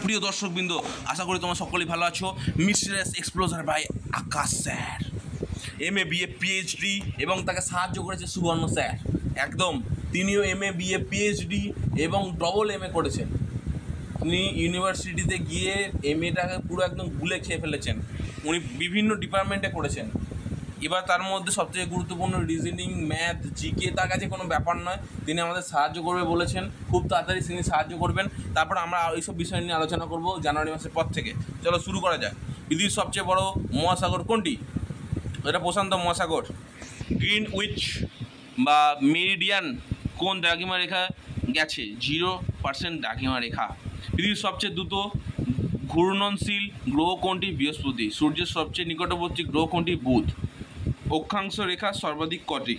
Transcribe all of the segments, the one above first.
প্রিয় দর্শকবৃন্দ, আশা করি তোমরা সকলেই ভালো আছো। Mysterious explorer by Akash sir, MA BA PhD, এবং তাকে সাহায্য করেছে সুবর্ণ স্যার। একদম তিনিও MA BA PhD এবং ডবল MA করেছেন। উনি ইউনিভার্সিটিতে গিয়ে MAটাকে পুরো একদম গুলে খেয়ে ফেলেছেন। উনি বিভিন্ন ডিপার্টমেন্টে করেছেন। এবার তার মধ্যে সবথেকে গুরুত্বপূর্ণ রিজনিং, ম্যাথ, জিকে তার কাছে কোনো ব্যাপার নয়। তিনি আমাদের সাহায্য করবে বলেছেন, খুব তাড়াতাড়ি তিনি সাহায্য করবেন। তারপর আমরা এইসব বিষয় নিয়ে আলোচনা করব জানুয়ারি মাসের পর থেকে। চলো শুরু করা যাক। পৃথিবীর সবচেয়ে বড় মহাসাগর কোনটি? এটা প্রশান্ত মহাসাগর। গ্রিনউইচ বা মেরিডিয়ান কোন দ্রাঘিমা রেখা গেছে? 0% দ্রাঘিমা রেখা। পৃথিবীর সবচেয়ে দ্রুত ঘূর্ণনশীল গ্রহ কোনটি? বৃহস্পতি। সূর্যের সবচেয়ে নিকটবর্তী গ্রহ কোনটি? বুধ। অক্ষাংশ রেখা সর্বাধিক কটি?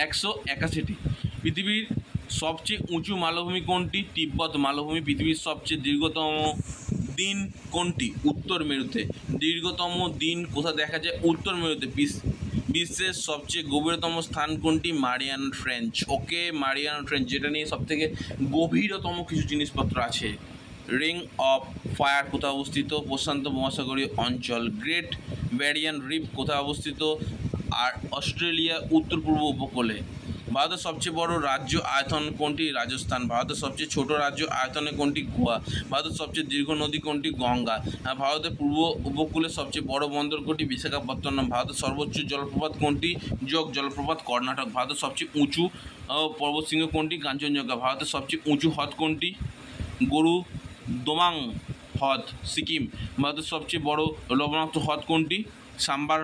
181টি। পৃথিবীর সবচেয়ে উঁচু মালভূমি কোনটি? তিব্বত মালভূমি। পৃথিবীর সবচেয়ে দীর্ঘতম দিন কোনটি? উত্তর মেরুতে। দীর্ঘতম দিন কোথায় দেখা যায়? উত্তর মেরুতে। বিশ্বের সবচেয়ে গভীরতম স্থান কোনটি? Mariana Trench. Okay, Mariana Trench, যেটা নিয়ে সবথেকে গভীরতম কিছু জিনিসপত্র আছে। রিং অফ ফায়ার কোথায় অবস্থিত? প্রশান্ত মহাসাগরীয় অঞ্চল। গ্রেট ব্যারিয়ার রিফ কোথায় অবস্থিত? আর অস্ট্রেলিয়া উত্তর পূর্ব উপকূলে। ভারতের সবচেয়ে বড় রাজ্য আয়তন কোনটি? রাজস্থান। ভারতের সবচেয়ে ছোট রাজ্য আয়তনে কোনটি? গোয়া। ভারতের সবচেয়ে দীর্ঘ নদী কোনটি? গঙ্গা। ভারতের পূর্ব উপকূলে সবচেয়ে বড় বন্দর কোনটি? বিশাখাপত্তনম। ভারতের সর্বোচ্চ জলপ্রপাত কোনটি? যোগ জলপ্রপাত, কর্ণাটক। ভারতের সবচেয়ে উঁচু পর্বতশৃঙ্গ কোনটি? কাঞ্চনজঙ্ঘা। ভারতের সবচেয়ে উঁচু হ্রদ কোনটি? গরু দোমাং হ্রদ, সিকিম। ভারতের সবচেয়ে বড় লবণাক্ত হ্রদ কোনটি? সাম্বার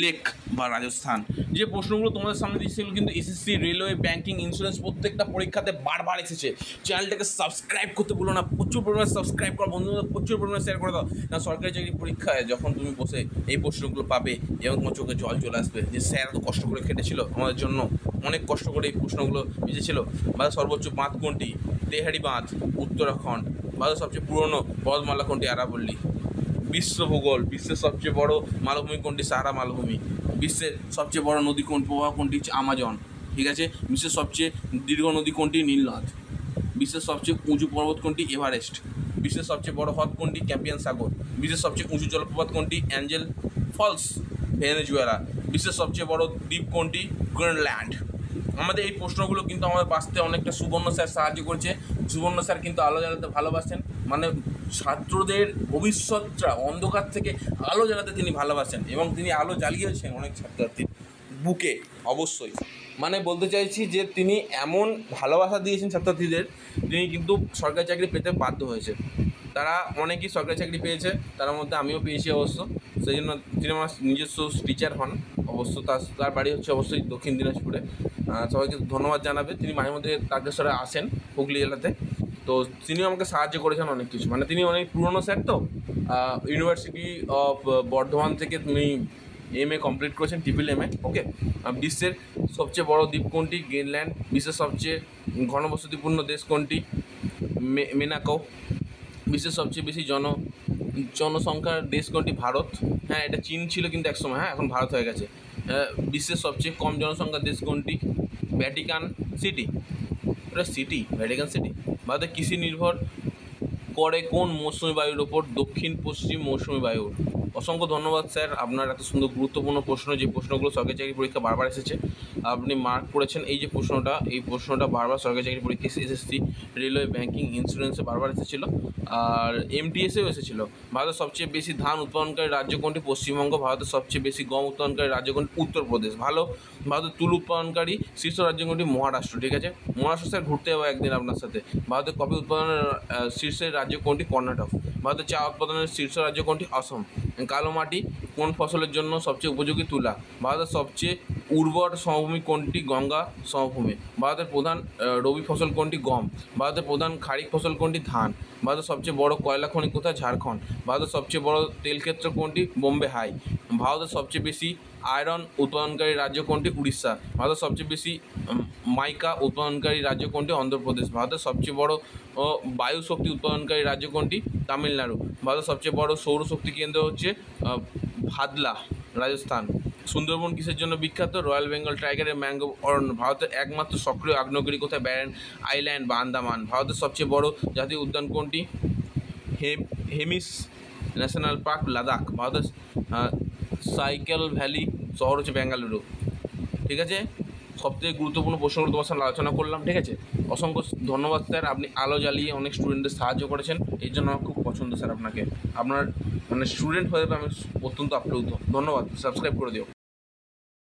লেক বা রাজস্থান। যে প্রশ্নগুলো তোমাদের সামনে দিয়েছিল কিন্তু এসএসসি, রেলওয়ে, ব্যাঙ্কিং, ইন্স্যুরেন্স প্রত্যেকটা পরীক্ষাতে বারবার এসেছে। চ্যানেলটাকে সাবস্ক্রাইব করতে বলো না, প্রচুর পরিমাণে সাবস্ক্রাইব করো, বন্ধুদের প্রচুর পরিমাণে শেয়ার করে দাও। কারণ সরকারি চাকরি পরীক্ষায় যখন তুমি বসে এই প্রশ্নগুলো পাবে এবং তোমার চোখে জল চলে আসবে যে স্যার এত কষ্ট করে খেটেছিল আমাদের জন্য, অনেক কষ্ট করে এই প্রশ্নগুলো মিশেছিল। ভারতের সর্বোচ্চ বাঁধ কোনটি? তেহারি বাঁধ, উত্তরাখণ্ড। ভারতের সবচেয়ে পুরনো পর্বতমালা কোনটি? আরাবল্লী। বিশ্ব ভূগোল, বিশ্বের সবচেয়ে বড় মালভূমি কোনটি? সাহারা মালভূমি। বিশ্বের সবচেয়ে বড় নদী কোন প্রবাহ কোনটি? আমাজন। ঠিক আছে। বিশ্বের সবচেয়ে দীর্ঘ নদী কোনটি? নীলনদ। বিশ্বের সবচেয়ে উঁচু পর্বত কোনটি? এভারেস্ট। বিশ্বের সবচেয়ে বড় হ্রদ কোনটি? ক্যাম্পিয়ান সাগর। বিশ্বের সবচেয়ে উঁচু জলপ্রপাত কোনটি? Angel Falls, Venezuela. বিশ্বের সবচেয়ে বড় দ্বীপ কোনটি? গ্রিনল্যান্ড। আমাদের এই প্রশ্নগুলো কিন্তু আমাদের বাঁচতে অনেকটা সুবর্ণ স্যার সাহায্য করছে। সুবর্ণ স্যার কিন্তু আলো জ্বালাতে ভালোবাসেন, মানে ছাত্রদের ভবিষ্যৎটা অন্ধকার থেকে আলো জ্বালাতে তিনি ভালোবাসেন এবং তিনি আলো জ্বালিয়েছেন অনেক ছাত্রছাত্রীর বুকে। অবশ্যই মানে বলতে চাইছি যে তিনি এমন ভালোবাসা দিয়েছেন ছাত্রছাত্রীদের, তিনি কিন্তু সরকারি চাকরি পেতে বাধ্য হয়েছে। তারা অনেকেই সরকারি চাকরি পেয়েছে, তার মধ্যে আমিও পেয়েছি অবশ্য। সেই জন্য তিনি আমার নিজস্ব টিচার হন অবশ্য। তার বাড়ি হচ্ছে অবশ্যই দক্ষিণ দিনাজপুরে। সবাইকে ধন্যবাদ জানাবে। তিনি মাঝে মধ্যে তারকেশ্বরে আসেন, হুগলি জেলাতে। তো তিনিও আমাকে সাহায্য করেছেন অনেক কিছু, মানে তিনি অনেক পুরনো স্যার। তো ইউনিভার্সিটি অফ বর্ধমান থেকে তিনি MA কমপ্লিট করেছেন, MA। ওকে। বিশ্বের সবচেয়ে বড় দ্বীপ কোনটি? গ্রিনল্যান্ড। বিশ্বের সবচেয়ে ঘনবসতিপূর্ণ দেশ কোনটি? মেনাকো। বিশ্বের সবচেয়ে বেশি জনসংখ্যার দেশ কোনটি? ভারত। হ্যাঁ, এটা চীন ছিল কিন্তু একসময়, হ্যাঁ এখন ভারত হয়ে গেছে। বিশ্বের সবচেয়ে কম জনসংখ্যার দেশ কোনটি? Vatican city. এটা সিটি, ভ্যাটিকান সিটি। ভারতে কৃষি নির্ভর করে কোন মৌসুমি বায়ুর ওপর? দক্ষিণ পশ্চিম মৌসুমি বায়ুর। অসংখ্য ধন্যবাদ স্যার, আপনার এত সুন্দর গুরুত্বপূর্ণ প্রশ্ন, যে প্রশ্নগুলো সরকারি চাকরি পরীক্ষা বারবার এসেছে আপনি মার্ক করেছেন। এই যে প্রশ্নটা বারবার সরকারি চাকরি পরীক্ষা এসএসসি, রেলওয়ে, ব্যাঙ্কিং, ইন্স্যুরেন্সে বারবার এসেছিলো, আর MTSেও এসেছিলো। ভারতের সবচেয়ে বেশি ধান উৎপাদনকারী রাজ্য কোনটি? পশ্চিমবঙ্গ। ভারতের সবচেয়ে বেশি গম উৎপাদনকারী রাজ্য কোনটি? উত্তরপ্রদেশ। ভালো। ভারতের তুল উৎপাদনকারী শীর্ষ রাজ্য কোনটি? মহারাষ্ট্র। ঠিক আছে। মহারাষ্ট্র স্যার ঘুরতে যাবো একদিন আপনার সাথে। ভারতের কফি উৎপাদনের শীর্ষের রাজ্য কোনটি? কর্ণাটক। ভারতের চা উৎপাদনের শীর্ষ রাজ্য কোনটি? অসম। কালো মাটি কোন ফসলের জন্য সবচেয়ে উপযোগী? তুলা। ভারতের সবচেয়ে উর্বর সমভূমি কোনটি? গঙ্গা সমভূমি। ভারতের প্রধান রবি ফসল কোনটি? গম। ভারতের প্রধান খারিফ ফসল কোনটি? ধান। ভারতের সবচেয়ে বড় কয়লা খনি কোথায়? ঝাড়খণ্ড। ভারতের সবচেয়ে বড় তেলক্ষেত্র কোনটি? বোম্বে হাই। ভারতের সবচেয়ে বেশি আয়রন উৎপাদনকারী রাজ্য কোনটি? উড়িষ্যা। ভারতের সবচেয়ে বেশি মাইকা উৎপাদনকারী রাজ্য কোনটি? অন্ধ্রপ্রদেশ। ভারতের সবচেয়ে বড় বায়ু শক্তি উৎপাদনকারী রাজ্য কোনটি? তামিলনাড়ু। ভারতের সবচেয়ে বড় সৌরশক্তি কেন্দ্র হচ্ছে ভাদলা, রাজস্থান। সুন্দরবন কিসের জন্য বিখ্যাত? রয়্যাল বেঙ্গল টাইগারের ম্যাঙ্গ্রোভ অরণ্য। ভারতের একমাত্র সক্রিয় আগ্নেয়গিরি কোথায়? ব্যারেন আইল্যান্ড বা আন্দামান। ভারতের সবচেয়ে বড় জাতীয় উদ্যান কোনটি? হেমিস ন্যাশনাল পার্ক লাদাখ, ভারতের সাইকেল ভ্যালি শহর হচ্ছে বেঙ্গালুরু। ঠিক আছে, সবথেকে গুরুত্বপূর্ণ প্রশ্নগুলো তোমার সাথে আলোচনা করলাম। ঠিক আছে, অসংখ্য ধন্যবাদ স্যার, আপনি আলো জ্বালিয়ে অনেক স্টুডেন্টদের সাহায্য করেছেন, এই জন্য আমার খুব পছন্দ স্যার আপনাকে। আপনার মানে স্টুডেন্ট হয়ে আমি অত্যন্ত আপ্লুত। ধন্যবাদ, সাবস্ক্রাইব করে দিও।